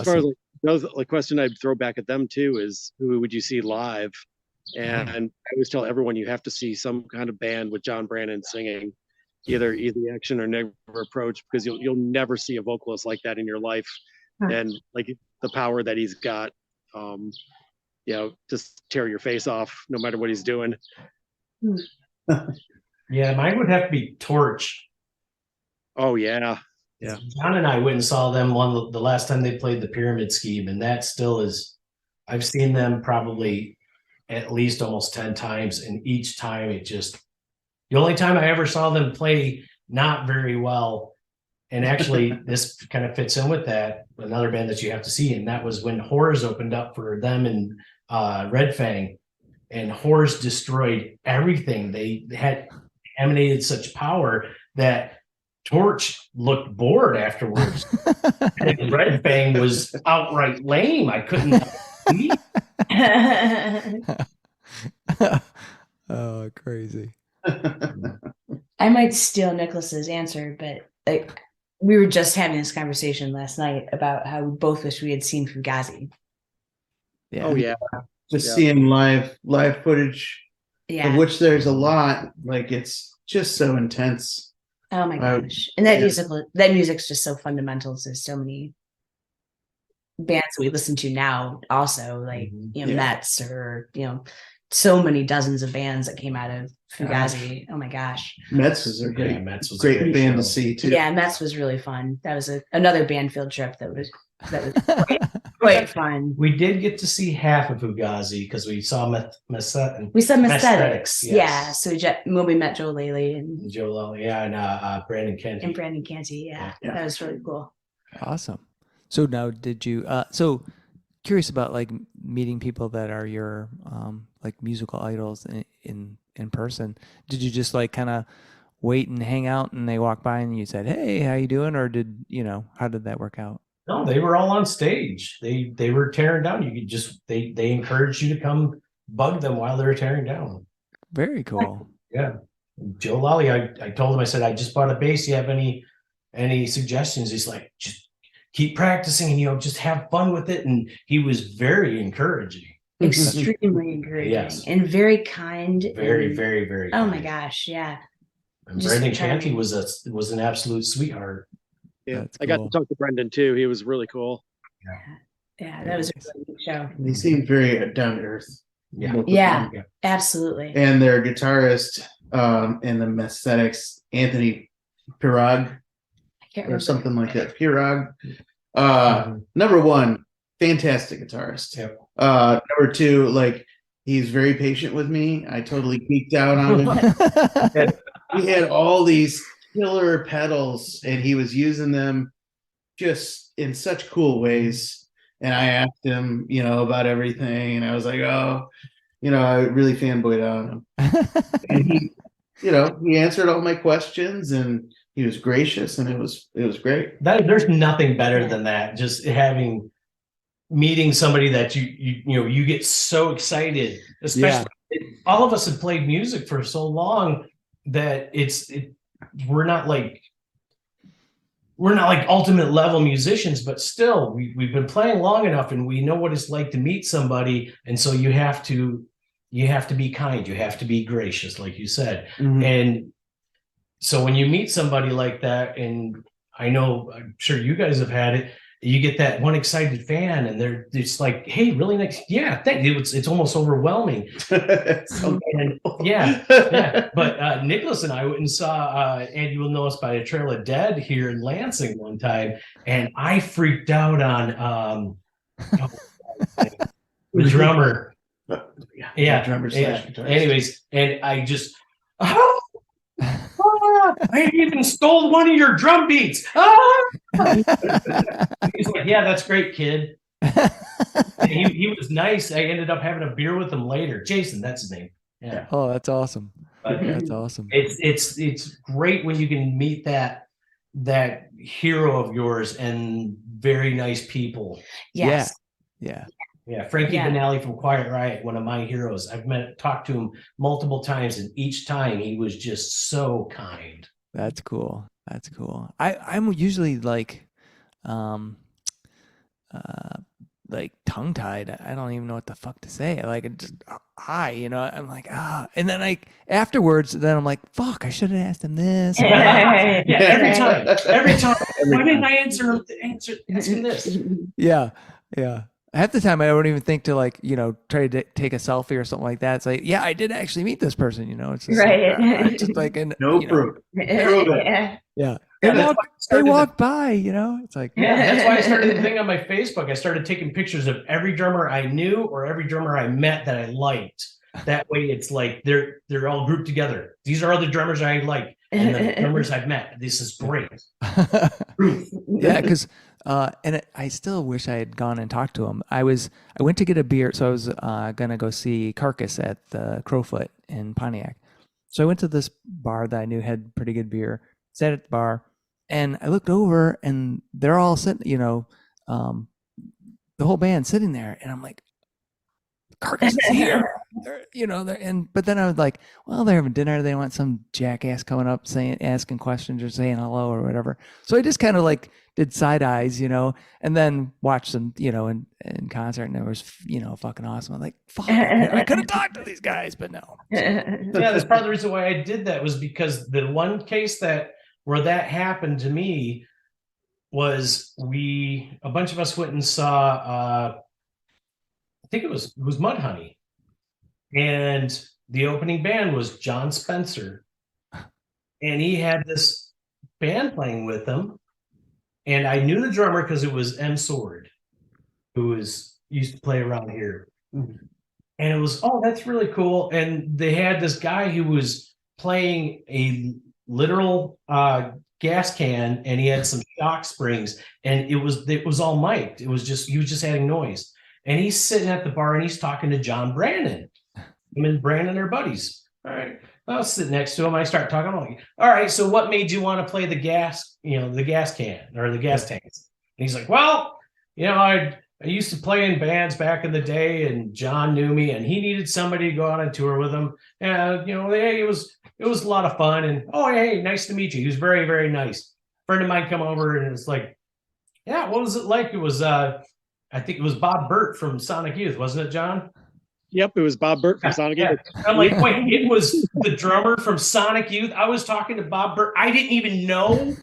far as Awesome. like question I'd throw back at them too is who would you see live? And I always tell everyone you have to see some kind of band with John Brannon singing, either Easy Action or Never Approach, because you'll never see a vocalist like that in your life, and like the power that he's got, you know, just tear your face off no matter what he's doing. Yeah, mine would have to be Torch. Oh yeah, Yeah. John and I went and saw them the last time they played the Pyramid Scheme, and that still is. I've seen them probably at least almost 10 times, and each time the only time I ever saw them play not very well, and actually this kind of fits in with that, another band that you have to see, and that was when Horrors opened up for them and Red Fang, and Horrors destroyed everything. They had emanated such power that Torch looked bored afterwards. And Red Fang was outright lame. I couldn't believe. Oh, crazy. I might steal Nicholas's answer, but like we were just having this conversation last night about how we both wish we had seen Fugazi. Yeah. Oh yeah. Just Yeah. seeing live footage, Yeah. of which there's a lot. Like it's just so intense. Oh my gosh. And that yeah. music's just so fundamental to so many bands that we listen to now also, like Yeah. Mets, or so many dozens of bands that came out of Fugazi. Oh my gosh. Mets was a Yeah, great, Mets was a great great band to show. see too. Yeah, Mets was really fun. That was another band field trip that was quite fun. We did get to see half of Fugazi because we saw Mesette We saw Mesthetics, Mesthetics. yes. Yeah. So when we met Joe Laley and Joe Lally, yeah, and Brandon Kent. Brandon Canty. Yeah. That was really cool. Awesome. So now did you so curious about like meeting people that are your like musical idols in person. Did you just like kind of wait and hang out and they walk by and you said, "Hey, how you doing?" Or how did that work out? No, they were all on stage. They were tearing down. You could just they encouraged you to come bug them while they were tearing down. Very cool. Yeah. Joe Lally, I told him, I said, I just bought a bass. You have any suggestions? He's like, just keep practicing and just have fun with it. And he was very encouraging. Extremely encouraging. Yes. And very kind. Very, very, very Oh kind. my gosh, yeah. And Just Brandon charming. Canty was an absolute sweetheart. Yeah. That's I got cool. to talk to Brendan too. He was really cool. Yeah, that was a really good show. They seemed very down to earth. Yeah. both of Yeah. them. Absolutely. And their guitarist in the Mesthetics, Anthony Pirog, I can't or remember. something like that. Pirog. Number one, fantastic guitarist. Yep. Number two, like he's very patient with me. I totally geeked out on him. He had all these killer pedals and he was using them just in such cool ways. And I asked him, about everything, and I was like, oh, I really fanboyed on him. And he answered all my questions and he was gracious and it was great. There's nothing better than that. Just meeting somebody that you get so excited, especially all of us have played music for so long that we're not like ultimate level musicians, but still we've been playing long enough and we know what it's like to meet somebody. And so you have to be kind, you have to be gracious, like you said. Mhm. And so when you meet somebody like that, and I'm sure you guys have had it, you get that one excited fan and they're just like, hey, really nice. Yeah, thank you. It's almost overwhelming. So And yeah. But Nicholas and I went and saw And You Will Know Us by a Trail of Dead here in Lansing one time, and I freaked out on the drummer. Yeah, drummer slash guitarist. Anyways, and I just I even stole one of your drum beats. He's like, yeah, that's great, kid. And he was nice. I ended up having a beer with him later. Jason, that's his name. Yeah. Oh, that's awesome. But That's awesome. it's great when you can meet that hero of yours and very nice people. Yes. Yeah. Yeah, Frankie Yeah. Benally from Quiet Riot, one of my heroes. I've talked to him multiple times, and each time he was just so kind. That's cool. I'm usually like tongue tied. I don't even know what the fuck to say. Like it just I'm like, and then like afterwards, then I'm like, fuck, I should have asked him this. Yeah, every time. Why didn't I ask him this? Yeah. Half the time I don't even think to like, try to take a selfie or something like that. It's like, yeah, I did actually meet this person, It's just Right. Like, it's just like, No proof. Prove it. Yeah. Yeah. Yeah, that's why I They started walk by, you know. It's like Yeah, that's why I started the thing on my Facebook. I started taking pictures of every drummer I knew or every drummer I met that I liked. That way, it's like they're all grouped together. These are all the drummers I like, and the drummers I've met. This is great. yeah, because I still wish I had gone and talked to him. I went to get a beer, so I was gonna go see Carcass at the Crowfoot in Pontiac. So I went to this bar that I knew had pretty good beer. Sat at the bar, and I looked over, and they're all sitting, you know, the whole band sitting there, and I'm like, Carcass is here. But then I was like, well, they're having dinner. They want some jackass coming up asking questions or saying hello or whatever. So I just kind of like did side eyes, you know, and then watched them, you know, in concert, and it was, you know, fucking awesome. I'm like, fuck, I could have talked to these guys, but no. Yeah, that's part of the reason why I did that was because the one case where that happened to me was a bunch of us went and saw I think it was Mudhoney, and the opening band was John Spencer, and he had this band playing with him, and I knew the drummer because it was M Sword, who used to play around here, and it was, oh, that's really cool. And they had this guy who was playing a literal gas can, and he had some shock springs, and it was all mic'd. He was just adding noise. And he's sitting at the bar and he's talking to John Brandon. Him and Brandon are buddies. All right. I'll sit next to him. I start talking. I'm like, all right, so what made you want to play the gas can or the gas tanks? And he's like, well, you know, I used to play in bands back in the day, and John knew me, and he needed somebody to go on a tour with him. And you know, it was a lot of fun. And oh, hey, nice to meet you. He was very, very nice. A friend of mine come over, and it's like, yeah, what was it like? It was I think it was Bob Burt from Sonic Youth, wasn't it, John? Yep, it was Bob Burt from Sonic Youth. I'm like, wait, it was the drummer from Sonic Youth. I was talking to Bob Burt. I didn't even know.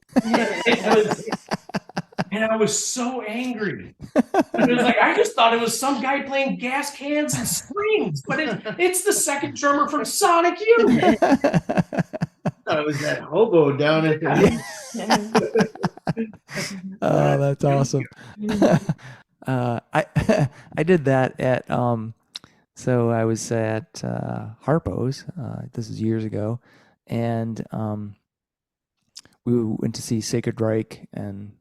And I was so angry. It was like, I just thought it was some guy playing gas cans and springs, but it's the second drummer from Sonic Youth. It was that hobo down at the. Oh, that's awesome. I did that at so I was at Harpo's. This is years ago, and we went to see Sacred Reich, and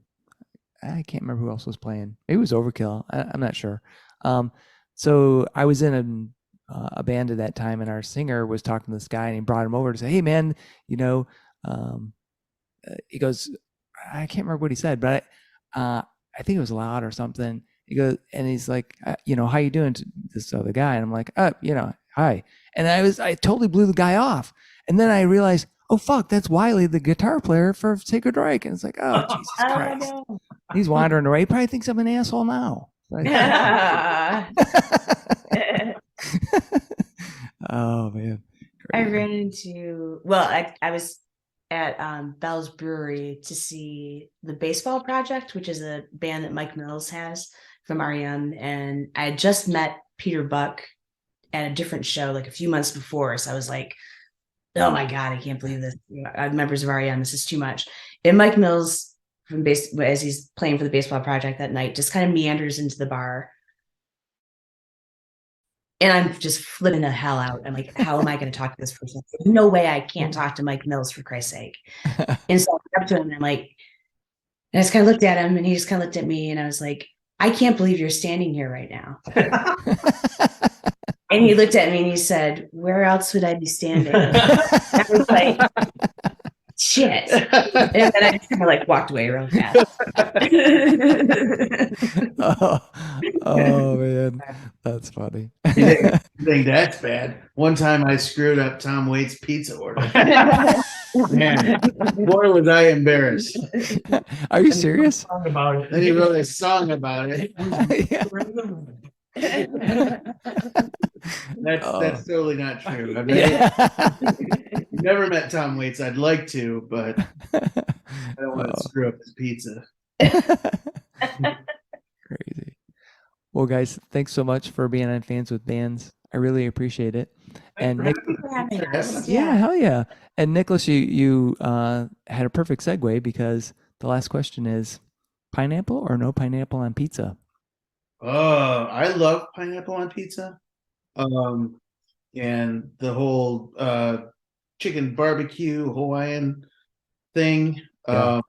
I can't remember who else was playing. Maybe it was Overkill. I'm not sure. So I was in a band at that time, and our singer was talking to this guy, and he brought him over to say, "Hey, man, you know," he goes, I can't remember what he said, but I think it was loud or something. He goes, and he's like, you know, how you doing to this other guy? And I'm like, you know, hi. And I totally blew the guy off. And then I realized, oh, fuck, that's Wiley, the guitar player for Sacred Reich. And it's like, oh, Jesus Christ. No. He's wandering away. He probably thinks I'm an asshole now. Like, oh, man. I ran into, well, I was at Bell's Brewery to see the Baseball Project, which is a band that Mike Mills has from REM. And I had just met Peter Buck at a different show like a few months before. So I was like, oh my God, I can't believe this. Members of REM, this is too much. And Mike Mills, as he's playing for the Baseball Project that night, just kind of meanders into the bar. And I'm just flipping the hell out. I'm like, how am I going to talk to this person? There's no way I can't talk to Mike Mills, for Christ's sake. And so I went up to him and I'm like, and I just kind of looked at him and he just kind of looked at me and I was like, I can't believe you're standing here right now. And he looked at me and he said, where else would I be standing? I was like, shit. And then I just kind of like walked away real fast. oh man, that's funny. You think that's bad? One time I screwed up Tom Waits' pizza order. Man, boy, was I embarrassed. Are you serious? About it. Then he wrote a song about it. That's totally not true. I've never met Tom Waits. I'd like to, but I don't want to screw up his pizza. Crazy. Well, guys, thanks so much for being on Fans with Bands. I really appreciate it. And Thank you for having us. yeah, hell yeah. And Nicholas, you had a perfect segue because the last question is pineapple or no pineapple on pizza? I love pineapple on pizza. And the whole chicken barbecue Hawaiian thing. Yeah.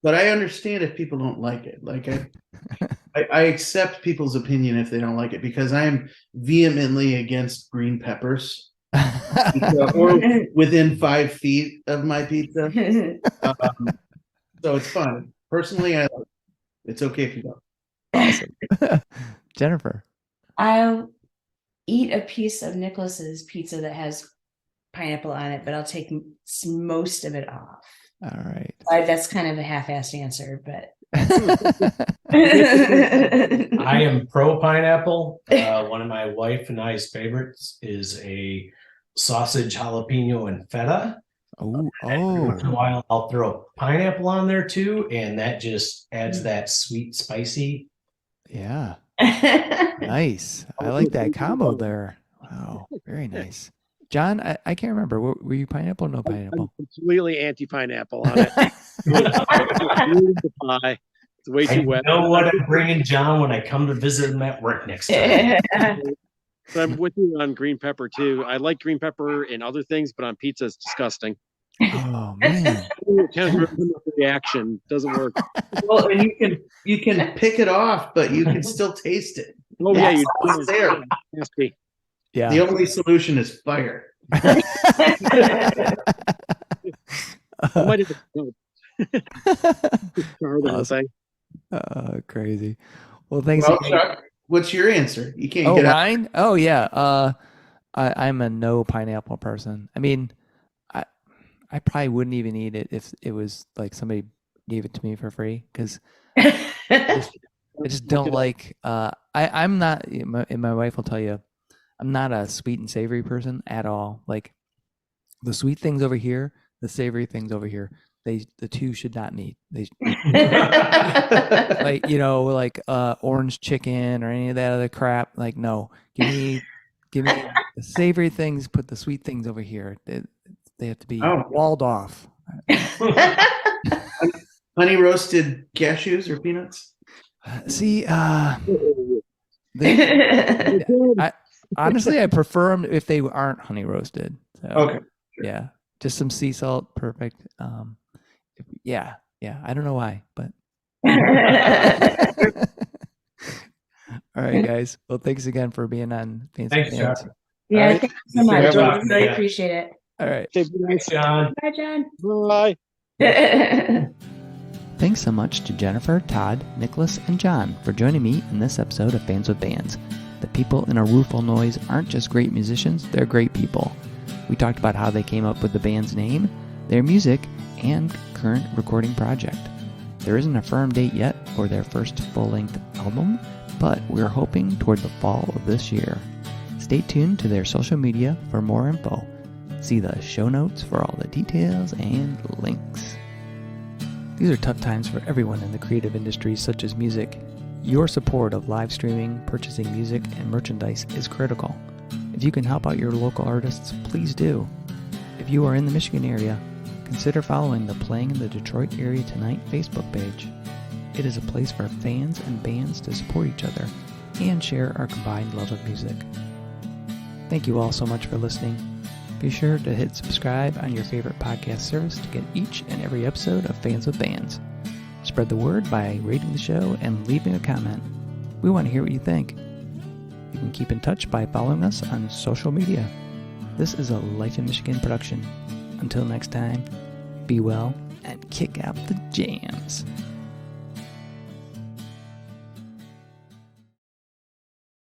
But I understand if people don't like it. Like I accept people's opinion if they don't like it because I am vehemently against green peppers or within 5 feet of my pizza. So it's fun. Personally, I like it. It's okay if you don't. Awesome. Jennifer. I'll eat a piece of Nicholas's pizza that has pineapple on it, but I'll take most of it off. All right. That's kind of a half-assed answer, but I am pro pineapple. One of my wife and I's favorites is a sausage jalapeno and feta. Oh, Once in a while, I'll throw pineapple on there too, and that just adds that sweet, spicy. yeah. Nice. I like that combo there. Wow. Very nice. John, I can't remember. Were you pineapple or no I'm pineapple? completely anti-pineapple on it. It's pie. It's way I too wet. know what I'm bringing John when I come to visit him at work next time. But I'm with you on green pepper too. I like green pepper in other things, but on pizza it's disgusting. Oh man. It kind of ruins the reaction. Doesn't work. Well, and you can pick it off, but you can still taste it. Oh yeah, you It's there. nasty. Yeah. The only solution is fire. I might have Awesome. Crazy. Well, thanks. Well, Chuck, what's your answer? You can't Oh, get out. mine? Oh, yeah. I'm a no pineapple person. I mean, I probably wouldn't even eat it if it was like somebody gave it to me for free because I just don't like. I'm not. And my wife will tell you, I'm not a sweet and savory person at all. Like the sweet things over here, the savory things over here. The two should not meet. They like like orange chicken or any of that other crap. Like no, give me the savory things. Put the sweet things over here. They have to be walled off. Honey roasted cashews or peanuts? See, honestly, I prefer them if they aren't honey roasted. So, Okay. Sure. Yeah, just some sea salt, perfect. Yeah. I don't know why, but. All right, guys. Well, thanks again for being on Fancy Thanks, Fans. Chuck. Yeah, All right. thanks so much. Thanks, I Chuck. really Yeah. appreciate it. All right. Thanks, John. Bye, John. Bye. Thanks so much to Jennifer, Todd, Nicholas, and John for joining me in this episode of Fans with Bands. The people in a Rueful Noise aren't just great musicians, they're great people. We talked about how they came up with the band's name, their music, and current recording project. There isn't a firm date yet for their first full-length album, but we're hoping toward the fall of this year. Stay tuned to their social media for more info. See the show notes for all the details and links. These are tough times for everyone in the creative industries such as music. Your support of live streaming, purchasing music, and merchandise is critical. If you can help out your local artists, please do. If you are in the Michigan area, consider following the Playing in the Detroit Area Tonight Facebook page. It is a place for fans and bands to support each other and share our combined love of music. Thank you all so much for listening. Be sure to hit subscribe on your favorite podcast service to get each and every episode of Fans with Bands. Spread the word by rating the show and leaving a comment. We want to hear what you think. You can keep in touch by following us on social media. This is a Life in Michigan production. Until next time, be well and kick out the jams.